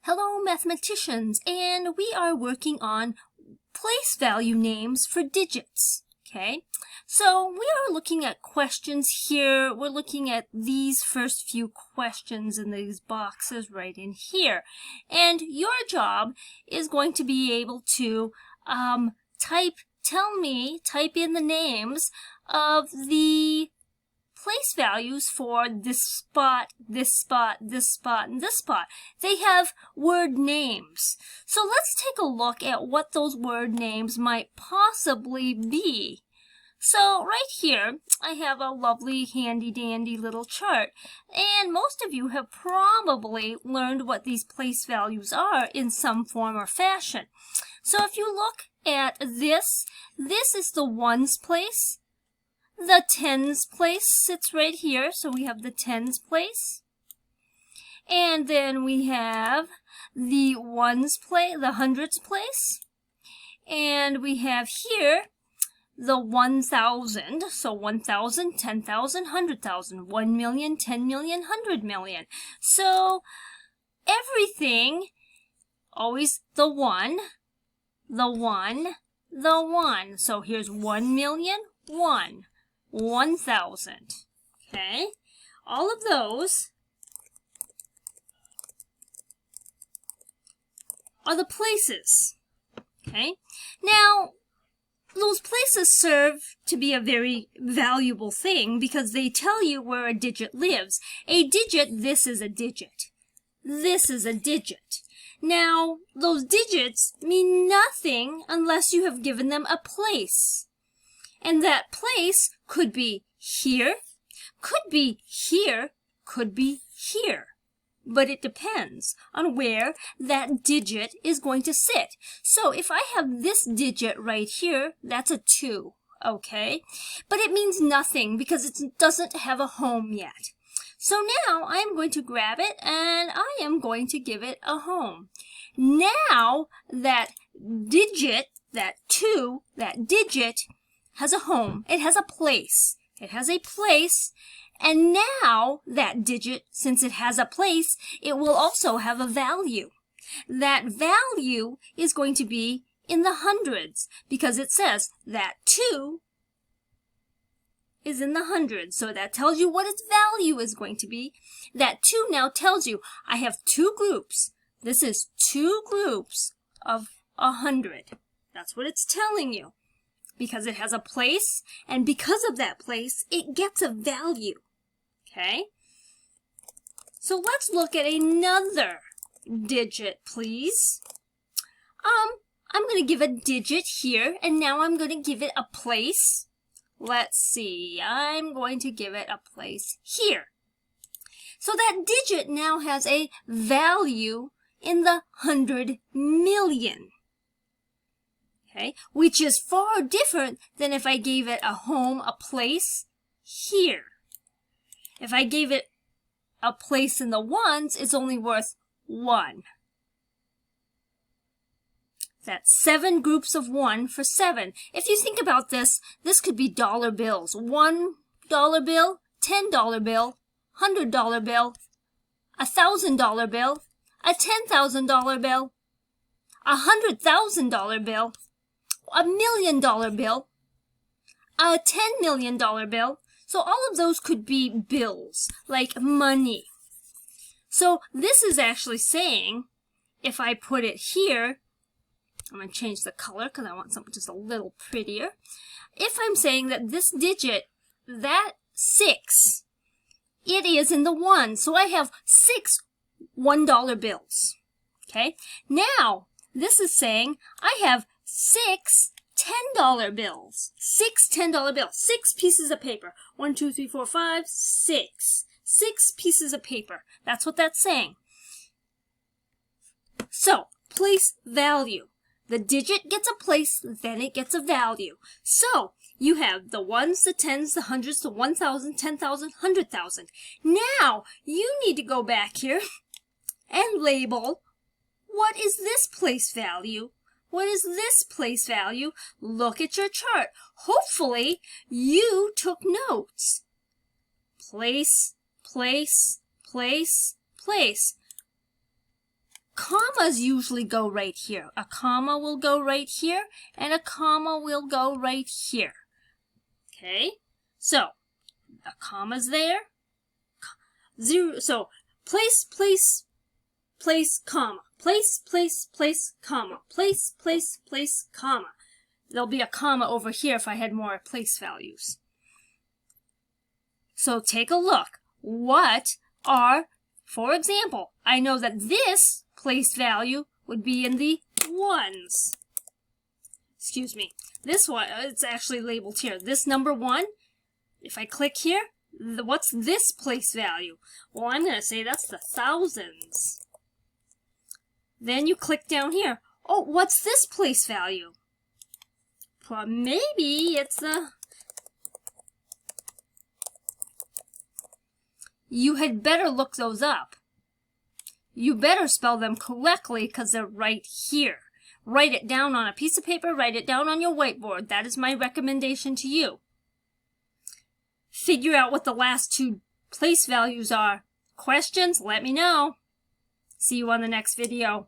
Hello mathematicians, and we are working on place value names for digits. Okay, so we are looking at questions here. We're looking at these first few questions in these boxes right in here. And your job is going to be able to type in the names of the place values for this spot, this spot, this spot, and this spot. They have word names. So let's take a look at what those word names might possibly be. So right here, I have a lovely handy-dandy little chart, and most of you have probably learned what these place values are in some form or fashion. So if you look at this is the ones place. The tens place sits right here, so we have the tens place. And then we have the ones place, the hundreds place. And we have here the 1,000, so 1,000, 10,000, 100,000, 1 million, 10 million, 100 million. So everything, always the one, the one, the one. So here's 1 million, 1. 1,000. Okay, all of those are the places. Okay, now those places serve to be a very valuable thing because they tell you where a digit lives. A digit, this is a digit. This is a digit. Now, those digits mean nothing unless you have given them a place. And that place could be here, could be here, could be here. But it depends on where that digit is going to sit. So if I have this digit right here, that's a 2, okay? But it means nothing because it doesn't have a home yet. So now I'm going to grab it and I am going to give it a home. Now that digit, that 2, that digit, has a home. It has a place. It has a place. And now that digit, since it has a place, it will also have a value. That value is going to be in the hundreds because it says that 2 is in the hundreds. So that tells you what its value is going to be. That 2 now tells you I have 2 groups. This is 2 groups of 100. That's what it's telling you. Because it has a place, and because of that place, it gets a value. Okay? So let's look at another digit, please. I'm going to give a digit here, and now I'm going to give it a place. Let's see. I'm going to give it a place here. So that digit now has a value in the 100 million. Okay, which is far different than if I gave it a home, a place here. If I gave it a place in the ones, it's only worth 1. That's 7 groups of 1 for 7. If you think about this, this could be dollar bills. $1 bill, $10 bill, $100 bill, $1,000 bill, a $10,000 bill, a $100,000 bill, $1 million bill, a $10 million bill. So all of those could be bills, like money. So this is actually saying, if I put it here, I'm going to change the color because I want something just a little prettier. If I'm saying that this digit, that 6, it is in the 1. So I have 6 $1 bills. Okay? Now, this is saying I have 6 $10 bills. 6 $10 bills. 6 pieces of paper. 1, 2, 3, 4, 5, 6. 6 pieces of paper. That's what that's saying. So, place value. The digit gets a place, then it gets a value. So, you have the ones, the tens, the hundreds, the 1,000, 10,000, 100,000. Now, you need to go back here and label, what is this place value? What is this place value? Look at your chart. Hopefully, you took notes. Place, place, place, place. commas usually go right here. A comma will go right here, and a comma will go right here. Okay, so a comma's there. Zero. So place, comma. Place, comma. Place, comma. There'll be a comma over here if I had more place values. So take a look. What are, for example, I know that this place value would be in the ones. Excuse me. This one, it's actually labeled here. This number 1, if I click here, what's this place value? Well, I'm going to say that's the thousands. Then you click down here. Oh, what's this place value? Well, maybe it's the... You had better look those up. You better spell them correctly because they're right here. Write it down on a piece of paper, write it down on your whiteboard. That is my recommendation to you. Figure out what the last 2 place values are. Questions? Let me know. See you on the next video.